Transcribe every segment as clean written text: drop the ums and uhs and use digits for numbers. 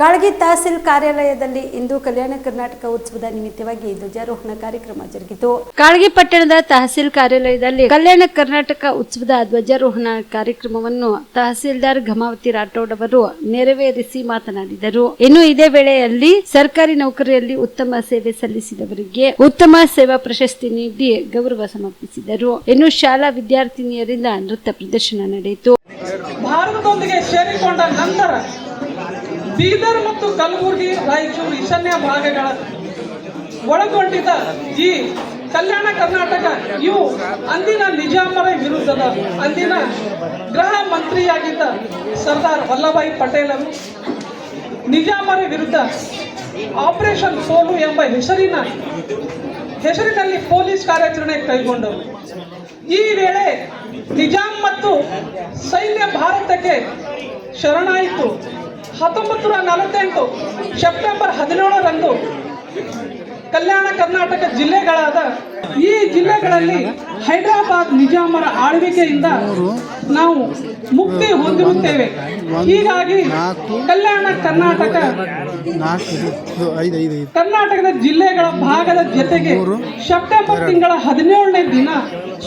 ಕಾಳಗಿ ತಹಸೀಲ್ ಕಾರ್ಯಾಲಯದಲ್ಲಿ ಇಂದು ಕಲ್ಯಾಣ ಕರ್ನಾಟಕ ಉತ್ಸವದ ನಿಮಿತ್ತವಾಗಿ ಧ್ವಜಾರೋಹಣ ಕಾರ್ಯಕ್ರಮ ಜರುಗಿತು. ಕಾಳಗಿ ಪಟ್ಟಣದ ತಹಸೀಲ್ ಕಾರ್ಯಾಲಯದಲ್ಲಿ ಕಲ್ಯಾಣ ಕರ್ನಾಟಕ ಉತ್ಸವದ ಧ್ವಜಾರೋಹಣ ಕಾರ್ಯಕ್ರಮವನ್ನು ತಹಸೀಲ್ದಾರ್ ಘಮಾವತಿ ರಾಠೋಡ್ ಅವರು ನೆರವೇರಿಸಿ ಮಾತನಾಡಿದರು. ಇನ್ನು ಇದೇ ವೇಳೆಯಲ್ಲಿ ಸರ್ಕಾರಿ ನೌಕರಿಯಲ್ಲಿ ಉತ್ತಮ ಸೇವೆ ಸಲ್ಲಿಸಿದವರಿಗೆ ಉತ್ತಮ ಸೇವಾ ಪ್ರಶಸ್ತಿ ನೀಡಿ ಗೌರವ ಸಮರ್ಪಿಸಿದರು. ಇನ್ನು ಶಾಲಾ ವಿದ್ಯಾರ್ಥಿನಿಯರಿಂದ ನೃತ್ಯ ಪ್ರದರ್ಶನ ನಡೆಯಿತು. ಭಾರತದೊಂದಿಗೆ ಸೇರಿಕೊಂಡ ನಂತರ ಬೀದರ್ ಮತ್ತು ಕಲಬುರಗಿ, ರಾಯಚೂರು ಈಶಾನ್ಯ ಭಾಗಗಳ ಒಳಗೊಂಡಿದ್ದ ಈ ಕಲ್ಯಾಣ ಕರ್ನಾಟಕ ಇವು ಅಂದಿನ ನಿಜಾಮರ ವಿರುದ್ಧದ ಅಂದಿನ ಗೃಹ ಮಂತ್ರಿಯಾಗಿದ್ದ ಸರ್ದಾರ್ ವಲ್ಲಭಾಯಿ ಪಟೇಲರು ನಿಜಾಮರ ವಿರುದ್ಧ ಆಪರೇಷನ್ ಪೋಲು ಎಂಬ ಹೆಸರಿನಲ್ಲಿ ಪೊಲೀಸ್ ಕಾರ್ಯಾಚರಣೆ ಕೈಗೊಂಡರು. ಈ ವೇಳೆ ನಿಜಾಂ ಮತ್ತು ಸೈನ್ಯ ಭಾರತಕ್ಕೆ ಶರಣಾಯಿತು. 1948 ಸೆಪ್ಟೆಂಬರ್ 17ರಂದು ಕಲ್ಯಾಣ ಕರ್ನಾಟಕ ಜಿಲ್ಲೆಗಳಾದ ಈ ಜಿಲ್ಲೆಗಳಲ್ಲಿ ಹೈದರಾಬಾದ್ ನಿಜಾಮರ ಆಳ್ವಿಕೆಯಿಂದ ನಾವು ಮುಕ್ತಿ ಹೊಂದಿರುತ್ತೇವೆ. ಹೀಗಾಗಿ ಕರ್ನಾಟಕದ ಜಿಲ್ಲೆಗಳ ಭಾಗದ ಜೊತೆಗೆ ಸೆಪ್ಟೆಂಬರ್ ತಿಂಗಳ 17ನೇ ದಿನ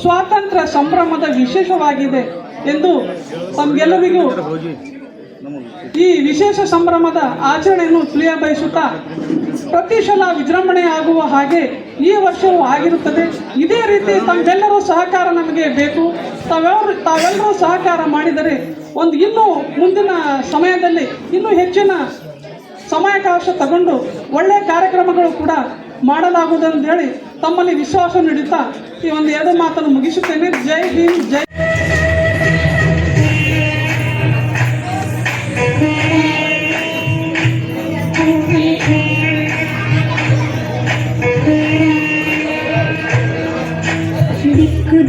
ಸ್ವಾತಂತ್ರ್ಯ ಸಂಭ್ರಮದ ವಿಶೇಷವಾಗಿದೆ ಎಂದು ತಮ್ಗೆಲ್ಲರಿಗೂ ಈ ವಿಶೇಷ ಸಂಭ್ರಮದ ಆಚರಣೆಯನ್ನು ತಿಳಿಯ ಬಯಸುತ್ತಾ ಪ್ರತಿ ಸಲ ವಿಜೃಂಭಣೆ ಆಗುವ ಹಾಗೆ ಈ ವರ್ಷವೂ ಆಗಿರುತ್ತದೆ. ಇದೇ ರೀತಿ ತಮ್ಮೆಲ್ಲರೂ ಸಹಕಾರ ನಮಗೆ ಬೇಕು. ತಾವೆಲ್ಲರೂ ಸಹಕಾರ ಮಾಡಿದರೆ ಇನ್ನೂ ಮುಂದಿನ ಸಮಯದಲ್ಲಿ ಇನ್ನೂ ಹೆಚ್ಚಿನ ಸಮಯಾವಕಾಶ ತಗೊಂಡು ಒಳ್ಳೆಯ ಕಾರ್ಯಕ್ರಮಗಳು ಕೂಡ ಮಾಡಲಾಗುವುದೆಂದು ಹೇಳಿ ತಮ್ಮಲ್ಲಿ ವಿಶ್ವಾಸ ನೀಡುತ್ತಾ ಈ ಎರಡು ಮಾತನ್ನು ಮುಗಿಸುತ್ತೇನೆ. ಜೈ ಹಿಂದ್, ಜೈ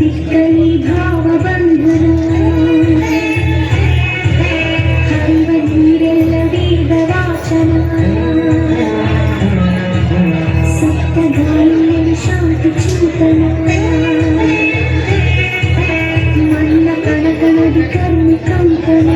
ದಿಕ್ಕಲಿ ಭಾವ ಬಂಧನ ಹರಿವ ನೀರೆಲ್ಲ ವೇದ ವಾಚನ ಸಪ್ತ ಗಾಳಿಯಲ್ಲಿ ಶಾಂತಿ ಚಿಂತನ ಮಣ್ಣ ಕಣಕಣದಿ ಕರ್ಮಿ ಕಂಕಣ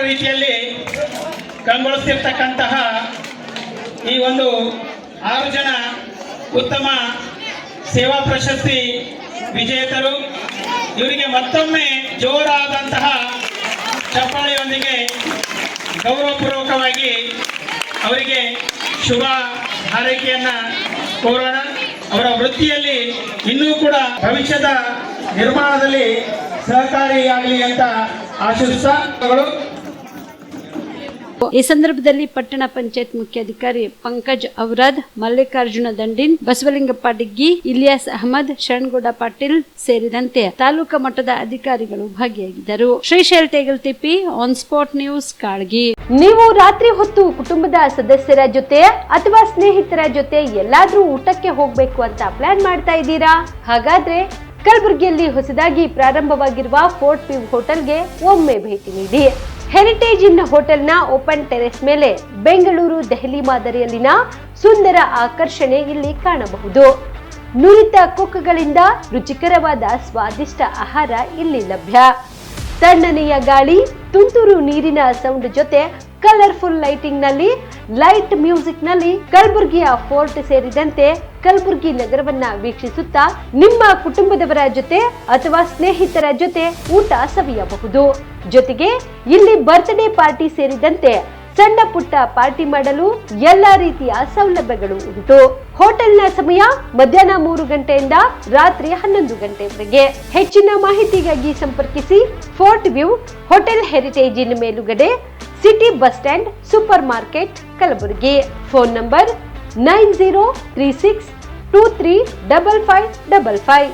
ರೀತಿಯಲ್ಲಿ ಕಂಗೊಳಿಸ್ತಿರ್ತಕ್ಕಂತಹ ಈ 6 ಜನ ಉತ್ತಮ ಸೇವಾ ಪ್ರಶಸ್ತಿ ವಿಜೇತರು, ಇವರಿಗೆ ಮತ್ತೊಮ್ಮೆ ಜೋರಾದಂತಹ ಚಪ್ಪಾಳೆಯೊಂದಿಗೆ ಗೌರವಪೂರ್ವಕವಾಗಿ ಅವರಿಗೆ ಶುಭ ಹಾರೈಕೆಯನ್ನ ಕೋರೋಣ. ಅವರ ವೃತ್ತಿಯಲ್ಲಿ ಇನ್ನೂ ಕೂಡ ಭವಿಷ್ಯದ ನಿರ್ಮಾಣದಲ್ಲಿ ಸಹಕಾರಿಯಾಗಲಿ ಅಂತ ಆಶಿಸುತ್ತಾ ಈ ಸಂದರ್ಭದಲ್ಲಿ ಪಟ್ಟಣ ಪಂಚಾಯತ್ ಮುಖ್ಯಾಧಿಕಾರಿ ಪಂಕಜ್ ಔರಾದ್, ಮಲ್ಲಿಕಾರ್ಜುನ ದಂಡಿನ್, ಬಸವಲಿಂಗಪ್ಪ ಡಿಗ್ಗಿ, ಇಲಿಯಾಸ್ ಅಹಮದ್, ಶರಣಗೌಡ ಪಾಟೀಲ್ ಸೇರಿದಂತೆ ತಾಲೂಕಾ ಮಟ್ಟದ ಅಧಿಕಾರಿಗಳು ಭಾಗಿಯಾಗಿದ್ದರು. Shrishail Tegaltippi, on spot news, Kalagi. ನೀವು ರಾತ್ರಿ ಹೊತ್ತು ಕುಟುಂಬದ ಸದಸ್ಯರ ಜೊತೆ ಅಥವಾ ಸ್ನೇಹಿತರ ಜೊತೆ ಎಲ್ಲಾದ್ರೂ ಊಟಕ್ಕೆ ಹೋಗ್ಬೇಕು ಅಂತ ಪ್ಲಾನ್ ಮಾಡ್ತಾ ಇದ್ದೀರಾ? ಹಾಗಾದ್ರೆ ಕಲಬುರಗಿಯಲ್ಲಿ ಹೊಸದಾಗಿ ಪ್ರಾರಂಭವಾಗಿರುವ ಫೋರ್ಟ್ ವ್ಯೂ ಹೋಟೆಲ್ಗೆ ಒಮ್ಮೆ ಭೇಟಿ ನೀಡಿ. ಹೆರಿಟೇಜ್ ಇನ್ ಹೋಟೆಲ್ನ ಓಪನ್ ಟೆರೆಸ್ ಮೇಲೆ ಬೆಂಗಳೂರು, ದೆಹಲಿ ಮಾದರಿಯಲ್ಲಿನ ಸುಂದರ ಆಕರ್ಷಣೆ ಇಲ್ಲಿ ಕಾಣಬಹುದು. ನುರಿತ ಕುಕ್ಗಳಿಂದ ರುಚಿಕರವಾದ ಸ್ವಾದಿಷ್ಟ ಆಹಾರ ಇಲ್ಲಿ ಲಭ್ಯ. ತಣ್ಣನೆಯ ಗಾಳಿ, ತುಂತುರು ನೀರಿನ ಸೌಂಡ್ ಜೊತೆ ಕಲರ್ಫುಲ್ ಲೈಟಿಂಗ್ ನಲ್ಲಿ, ಲೈಟ್ ಮ್ಯೂಸಿಕ್ ನಲ್ಲಿ ಕಲಬುರಗಿಯ ಫೋರ್ಟ್ ಸೇರಿದಂತೆ ಕಲಬುರಗಿ ನಗರವನ್ನ ವೀಕ್ಷಿಸುತ್ತಾ ನಿಮ್ಮ ಕುಟುಂಬದವರ ಜೊತೆ ಅಥವಾ ಸ್ನೇಹಿತರ ಜೊತೆ ಊಟ ಸವಿಯಬಹುದು. ಜೊತೆಗೆ ಇಲ್ಲಿ ಬರ್ತ್ಡೇ ಪಾರ್ಟಿ ಸೇರಿದಂತೆ ಸಣ್ಣ ಪುಟ್ಟ ಪಾರ್ಟಿ ಮಾಡಲು ಎಲ್ಲಾ ರೀತಿಯ ಸೌಲಭ್ಯಗಳು ಉಂಟು. ಹೋಟೆಲ್ನ ಸಮಯ ಮಧ್ಯಾಹ್ನ 3 ಗಂಟೆಯಿಂದ ರಾತ್ರಿ 11 ಗಂಟೆವರೆಗೆ. ಹೆಚ್ಚಿನ ಮಾಹಿತಿಗಾಗಿ ಸಂಪರ್ಕಿಸಿ ಫೋರ್ಟ್ ವ್ಯೂ ಹೋಟೆಲ್, ಹೆರಿಟೇಜ್ ಇನ್ ಮೇಲುಗಡೆ, city bus stand, super market, Kalaburagi. Phone number 9036235555.